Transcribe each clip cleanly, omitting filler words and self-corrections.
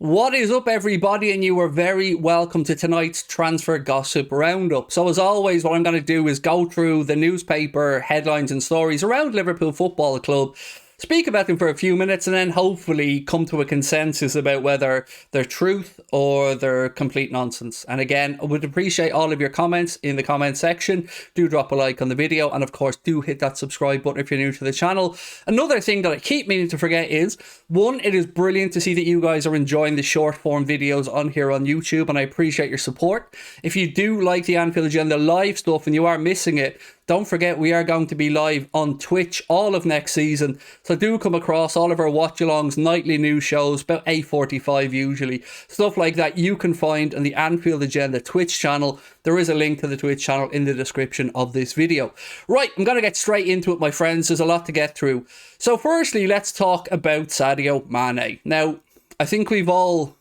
What is up, everybody, and you are very welcome to tonight's Transfer Gossip Roundup. So as always, what I'm going to do is go through the newspaper headlines and stories around Liverpool Football Club, speak about them for a few minutes, and then hopefully come to a consensus about whether they're truth or they're complete nonsense. And again, I would appreciate all of your comments in the comment section. Do drop a like on the video, and of course do hit that subscribe button if you're new to the channel. Another thing that I keep meaning to forget is, one, it is brilliant to see that you guys are enjoying the short form videos on here on YouTube, and I appreciate your support. If you do like the Anfield Agenda live stuff and you are missing it, don't forget we are going to be live on Twitch all of next season. So do come across all of our watch-alongs, nightly news shows, about 8:45 usually. Stuff like that you can find on the Anfield Agenda Twitch channel. There is a link to the Twitch channel in the description of this video. Right, I'm going to get straight into it, my friends. There's a lot to get through. So firstly, let's talk about Sadio Mane. Now, I think we've all,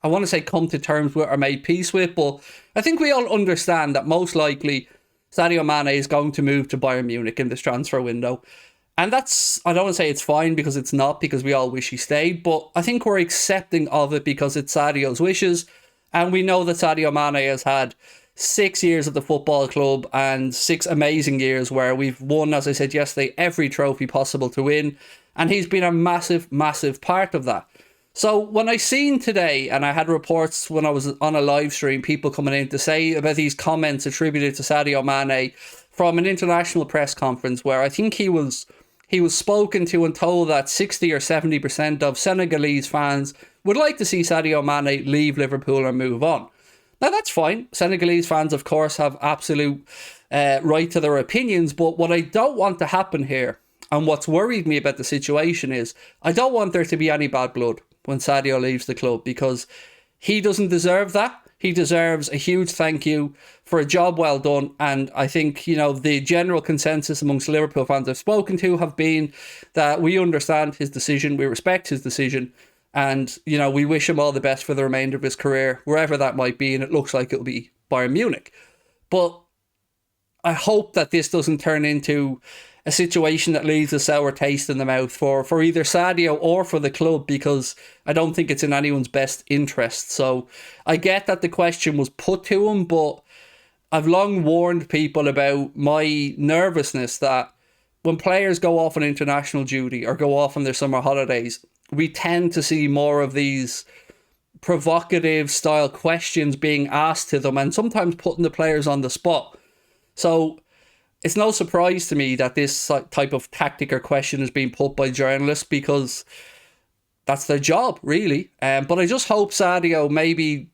I want to say come to terms with or made peace with, but I think we all understand that most likely Sadio Mane is going to move to Bayern Munich in this transfer window. And that's, I don't want to say it's fine because it's not, because we all wish he stayed, but I think we're accepting of it because it's Sadio's wishes. And we know that Sadio Mane has had 6 years at the football club and 6 amazing years where we've won, as I said yesterday, every trophy possible to win. And he's been a massive, massive part of that. So when I seen today, and I had reports when I was on a live stream, people coming in to say about these comments attributed to Sadio Mane from an international press conference where I think he was spoken to and told that 60 or 70% of Senegalese fans would like to see Sadio Mane leave Liverpool and move on. Now that's fine. Senegalese fans, of course, have absolute right to their opinions, but what I don't want to happen here, and what's worried me about the situation is, I don't want there to be any bad blood when Sadio leaves the club, because he doesn't deserve that. He deserves a huge thank you for a job well done. And I think, you know, the general consensus amongst Liverpool fans I've spoken to have been that we understand his decision, we respect his decision, and, you know, we wish him all the best for the remainder of his career, wherever that might be, and it looks like it'll be Bayern Munich. But I hope that this doesn't turn into a situation that leaves a sour taste in the mouth for either Sadio or for the club, because I don't think it's in anyone's best interest. So I get that the question was put to him, but I've long warned people about my nervousness that when players go off on international duty or go off on their summer holidays, we tend to see more of these provocative style questions being asked to them and sometimes putting the players on the spot. So it's no surprise to me that this type of tactic or question is being put by journalists, because that's their job, really. But I just hope Sadio maybe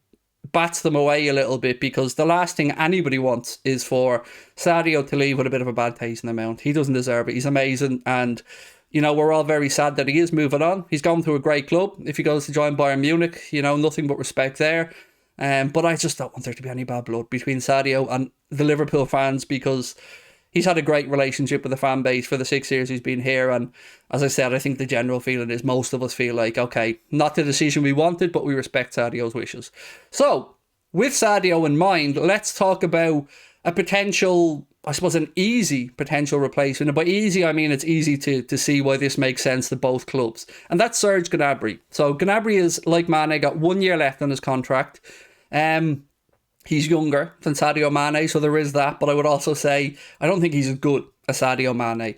bats them away a little bit, because the last thing anybody wants is for Sadio to leave with a bit of a bad taste in the mouth. He doesn't deserve it. He's amazing. And, you know, we're all very sad that he is moving on. He's going to a great club. If he goes to join Bayern Munich, you know, nothing but respect there. But I just don't want there to be any bad blood between Sadio and the Liverpool fans, because he's had a great relationship with the fan base for the 6 years he's been here. And as I said, I think the general feeling is most of us feel like, okay, not the decision we wanted, but we respect Sadio's wishes. So with Sadio in mind, let's talk about a potential, I suppose, an easy potential replacement. And by easy, I mean it's easy to see why this makes sense to both clubs. And that's Serge Gnabry. So Gnabry is, like Mane, got 1 year left on his contract. He's younger than Sadio Mane, so there is that. But I would also say I don't think he's as good as Sadio Mane.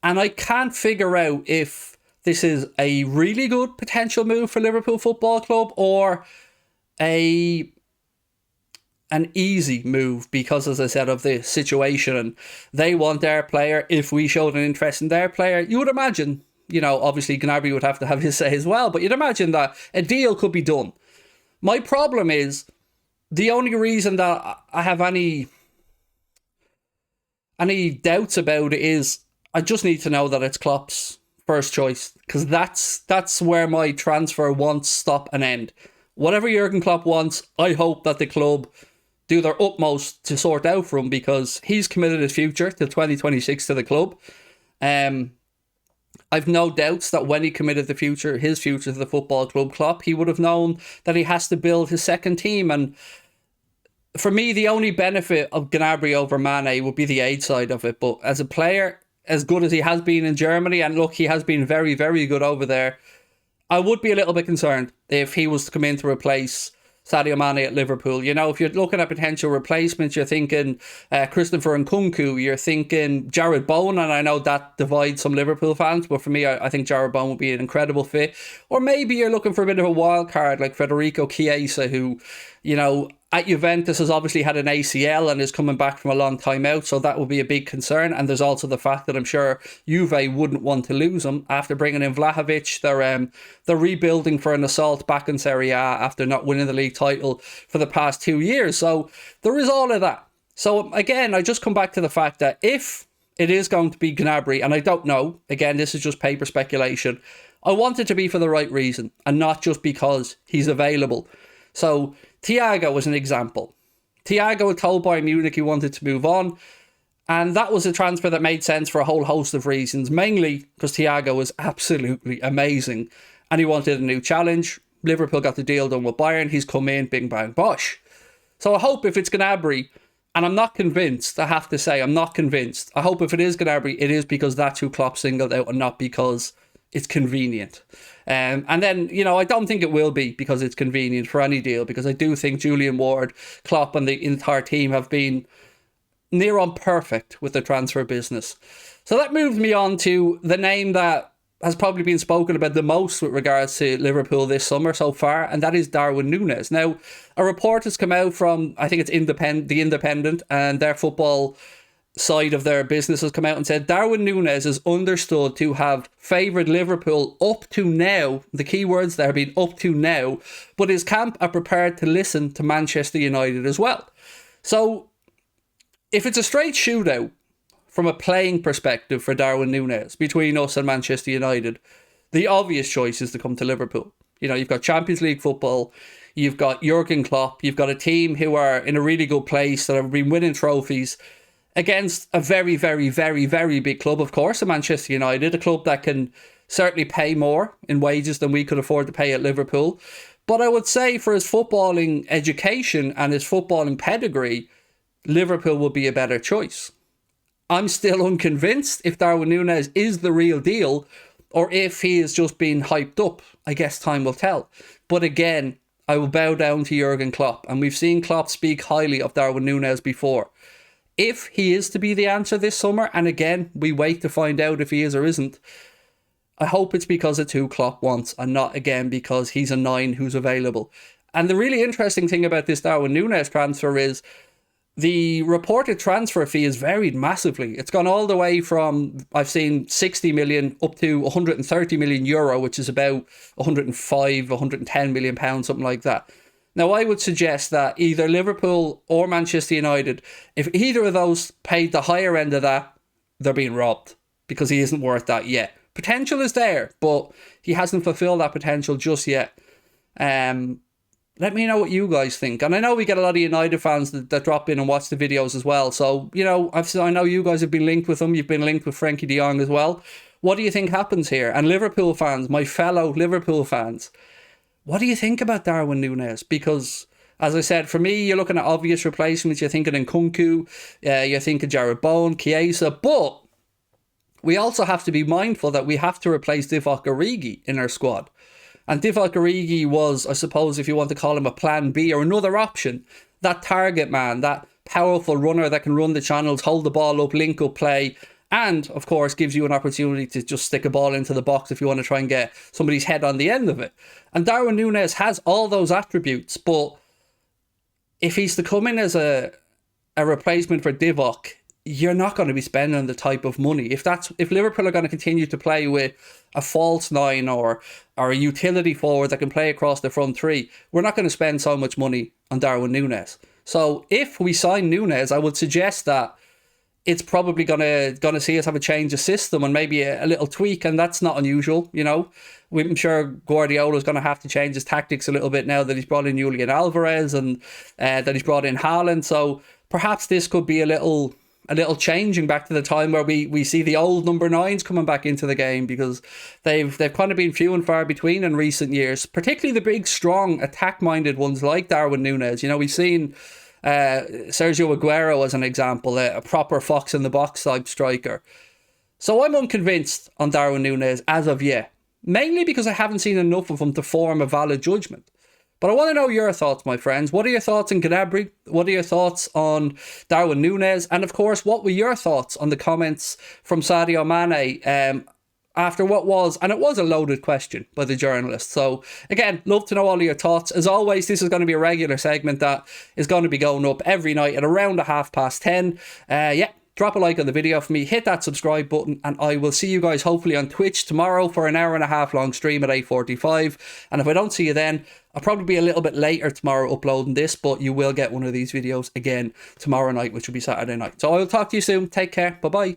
And I can't figure out if this is a really good potential move for Liverpool Football Club or an easy move, because, as I said, of the situation. And they want their player. If we showed an interest in their player, you would imagine, you know, obviously Gnabry would have to have his say as well, but you'd imagine that a deal could be done. My problem is, the only reason that I have any doubts about it is I just need to know that it's Klopp's first choice, because that's where my transfer wants stop and end. Whatever Jurgen Klopp wants, I hope that the club do their utmost to sort out for him, because he's committed his future till 2026 to the club. I've no doubts that when he committed his future to the football club, Klopp, he would have known that he has to build his second team. And for me, the only benefit of Gnabry over Mane would be the age side of it. But as a player, as good as he has been in Germany, and look, he has been very, very good over there, I would be a little bit concerned if he was to come in to replace Sadio Mane at Liverpool. You know, if you're looking at potential replacements, you're thinking Christopher Nkunku, you're thinking Jared Bowen, and I know that divides some Liverpool fans, but for me, I think Jared Bowen would be an incredible fit. Or maybe you're looking for a bit of a wild card like Federico Chiesa, who, you know, at Juventus has obviously had an ACL and is coming back from a long time out, so that would be a big concern. And there's also the fact that I'm sure Juve wouldn't want to lose him after bringing in Vlahovic. They're rebuilding for an assault back in Serie A after not winning the league title for the past 2 years. So there is all of that. So again, I just come back to the fact that if it is going to be Gnabry, and I don't know, again, this is just paper speculation, I want it to be for the right reason and not just because he's available. So Thiago was an example. Thiago had told Bayern Munich he wanted to move on, and that was a transfer that made sense for a whole host of reasons, mainly because Thiago was absolutely amazing and he wanted a new challenge. Liverpool got the deal done with Bayern. He's come in, bing, bang, bosh. So I hope if it's Gnabry, and I'm not convinced, I have to say, I'm not convinced. I hope if it is Gnabry, it is because that's who Klopp singled out and not because it's convenient. And then, you know, I don't think it will be because it's convenient for any deal, because I do think Julian Ward, Klopp and the entire team have been near on perfect with the transfer business. So that moves me on to the name that has probably been spoken about the most with regards to Liverpool this summer so far, and that is Darwin Nunez. Now, a report has come out from, I think it's The Independent, and their football side of their business has come out and said Darwin Nunez is understood to have favoured Liverpool up to now. The key words there being up to now, but his camp are prepared to listen to Manchester United as well. So if it's a straight shootout from a playing perspective for Darwin Nunez between us and Manchester United, the obvious choice is to come to Liverpool. You know, you've got Champions League football, you've got Jurgen Klopp, you've got a team who are in a really good place that have been winning trophies against a very, very, very, very big club, of course, in Manchester United, a club that can certainly pay more in wages than we could afford to pay at Liverpool. But I would say for his footballing education and his footballing pedigree, Liverpool would be a better choice. I'm still unconvinced if Darwin Nunez is the real deal or if he is just being hyped up. I guess time will tell. But again, I will bow down to Jurgen Klopp, and we've seen Klopp speak highly of Darwin Nunez before. If he is to be the answer this summer, and again, we wait to find out if he is or isn't, I hope it's because it's who Klopp wants and not, again, because he's a 9 who's available. And the really interesting thing about this Darwin Nunez transfer is the reported transfer fee has varied massively. It's gone all the way from, I've seen 60 million up to 130 million euro, which is about 105, 110 million pounds, something like that. Now, I would suggest that either Liverpool or Manchester United, if either of those paid the higher end of that, they're being robbed because he isn't worth that yet. Potential is there, but he hasn't fulfilled that potential just yet. Let me know what you guys think. And I know we get a lot of United fans that drop in and watch the videos as well. So, you know, I know you guys have been linked with him. You've been linked with Frankie de Jong as well. What do you think happens here? And Liverpool fans, my fellow Liverpool fans, what do you think about Darwin Nunez? Because, as I said, for me, you're looking at obvious replacements. You're thinking Nkunku, you're thinking Jared Bowen, Chiesa. But we also have to be mindful that we have to replace Divock Origi in our squad. And Divock Origi was, I suppose, if you want to call him a plan B or another option, that target man, that powerful runner that can run the channels, hold the ball up, link up play, and, of course, gives you an opportunity to just stick a ball into the box if you want to try and get somebody's head on the end of it. And Darwin Nunez has all those attributes, but if he's to come in as a replacement for Divock, you're not going to be spending the type of money. If Liverpool are going to continue to play with a false 9 or a utility forward that can play across the front 3, we're not going to spend so much money on Darwin Nunez. So if we sign Nunez, I would suggest that it's probably gonna see us have a change of system and maybe a little tweak, and that's not unusual, you know. I'm sure Guardiola's going to have to change his tactics a little bit now that he's brought in Julian Alvarez and that he's brought in Haaland. So perhaps this could be a little changing back to the time where we see the old number 9s coming back into the game, because they've kind of been few and far between in recent years, particularly the big, strong, attack-minded ones like Darwin Nunez. You know, we've seen Sergio Aguero as an example, a proper fox-in-the-box type striker. So I'm unconvinced on Darwin Nunez as of yet. mainly because I haven't seen enough of him to form a valid judgment. But I want to know your thoughts, my friends. What are your thoughts on Gnabry? What are your thoughts on Darwin Nunez? And of course, what were your thoughts on the comments from Sadio Mane after what was, and it was a loaded question by the journalist. So again, love to know all of your thoughts. As always, this is going to be a regular segment that is going to be going up every night at around 10:30. Yeah. Drop a like on the video for me, hit that subscribe button, and I will see you guys hopefully on Twitch tomorrow for an hour and a half long stream at 8:45. And if I don't see you then, I'll probably be a little bit later tomorrow uploading this, but you will get one of these videos again tomorrow night, which will be Saturday night. So I will talk to you soon. Take care. Bye-bye.